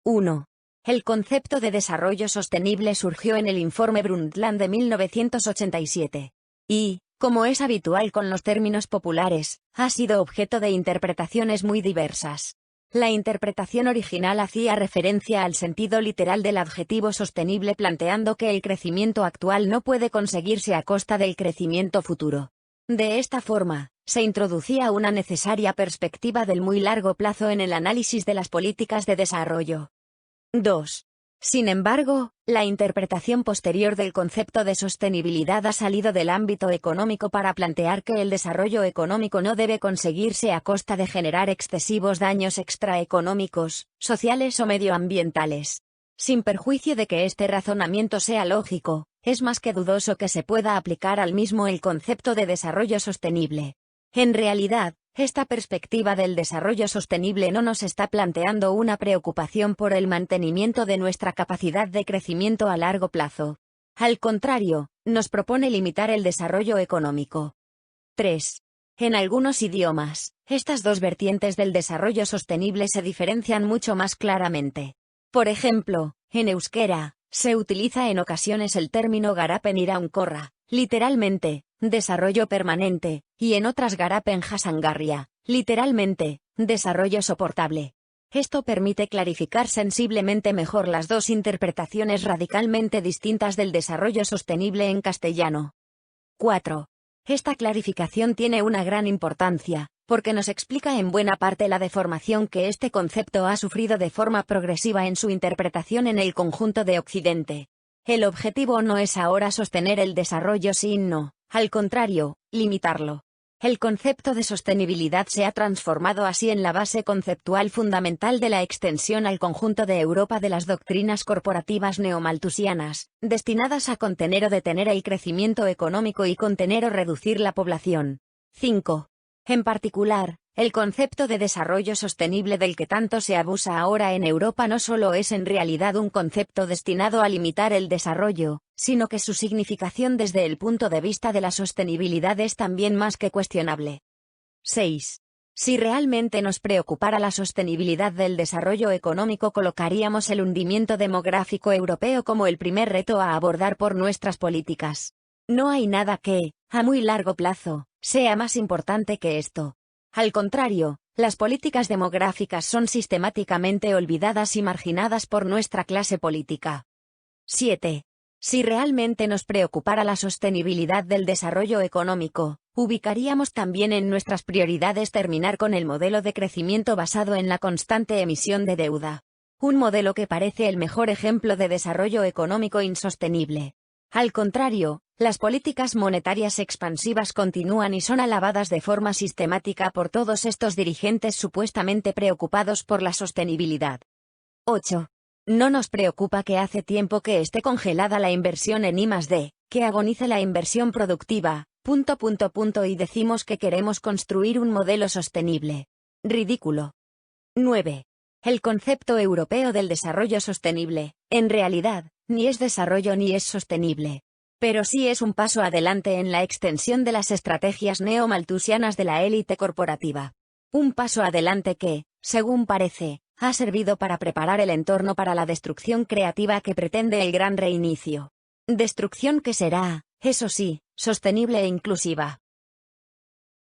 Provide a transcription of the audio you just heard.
1. El concepto de desarrollo sostenible surgió en el Informe Brundtland de 1987. Y, como es habitual con los términos populares, ha sido objeto de interpretaciones muy diversas. La interpretación original hacía referencia al sentido literal del adjetivo sostenible, planteando que el crecimiento actual no puede conseguirse a costa del crecimiento futuro. De esta forma, se introducía una necesaria perspectiva del muy largo plazo en el análisis de las políticas de desarrollo. 2. Sin embargo, la interpretación posterior del concepto de sostenibilidad ha salido del ámbito económico para plantear que el desarrollo económico no debe conseguirse a costa de generar excesivos daños extraeconómicos, sociales o medioambientales. Sin perjuicio de que este razonamiento sea lógico, es más que dudoso que se pueda aplicar al mismo el concepto de desarrollo sostenible. En realidad, esta perspectiva del desarrollo sostenible no nos está planteando una preocupación por el mantenimiento de nuestra capacidad de crecimiento a largo plazo. Al contrario, nos propone limitar el desarrollo económico. 3. En algunos idiomas, estas dos vertientes del desarrollo sostenible se diferencian mucho más claramente. Por ejemplo, en euskera, se utiliza en ocasiones el término garapen iraunkorra, literalmente, desarrollo permanente, y en otras garapen jasangarria, literalmente, desarrollo soportable. Esto permite clarificar sensiblemente mejor las dos interpretaciones radicalmente distintas del desarrollo sostenible en castellano. 4. Esta clarificación tiene una gran importancia, porque nos explica en buena parte la deformación que este concepto ha sufrido de forma progresiva en su interpretación en el conjunto de Occidente. El objetivo no es ahora sostener el desarrollo sino, al contrario, limitarlo. El concepto de sostenibilidad se ha transformado así en la base conceptual fundamental de la extensión al conjunto de Europa de las doctrinas corporativas neomalthusianas, destinadas a contener o detener el crecimiento económico y contener o reducir la población. 5. En particular, el concepto de desarrollo sostenible del que tanto se abusa ahora en Europa no solo es en realidad un concepto destinado a limitar el desarrollo, sino que su significación desde el punto de vista de la sostenibilidad es también más que cuestionable. 6. Si realmente nos preocupara la sostenibilidad del desarrollo económico, colocaríamos el hundimiento demográfico europeo como el primer reto a abordar por nuestras políticas. No hay nada que, a muy largo plazo, sea más importante que esto. Al contrario, las políticas demográficas son sistemáticamente olvidadas y marginadas por nuestra clase política. 7. Si realmente nos preocupara la sostenibilidad del desarrollo económico, ubicaríamos también en nuestras prioridades terminar con el modelo de crecimiento basado en la constante emisión de deuda. Un modelo que parece el mejor ejemplo de desarrollo económico insostenible. Al contrario, las políticas monetarias expansivas continúan y son alabadas de forma sistemática por todos estos dirigentes supuestamente preocupados por la sostenibilidad. 8. No nos preocupa que hace tiempo que esté congelada la inversión en I+D, que agonice la inversión productiva, ... y decimos que queremos construir un modelo sostenible. Ridículo. 9. El concepto europeo del desarrollo sostenible, en realidad, ni es desarrollo ni es sostenible. Pero sí es un paso adelante en la extensión de las estrategias neomalthusianas de la élite corporativa. Un paso adelante que, según parece, ha servido para preparar el entorno para la destrucción creativa que pretende el gran reinicio. Destrucción que será, eso sí, sostenible e inclusiva.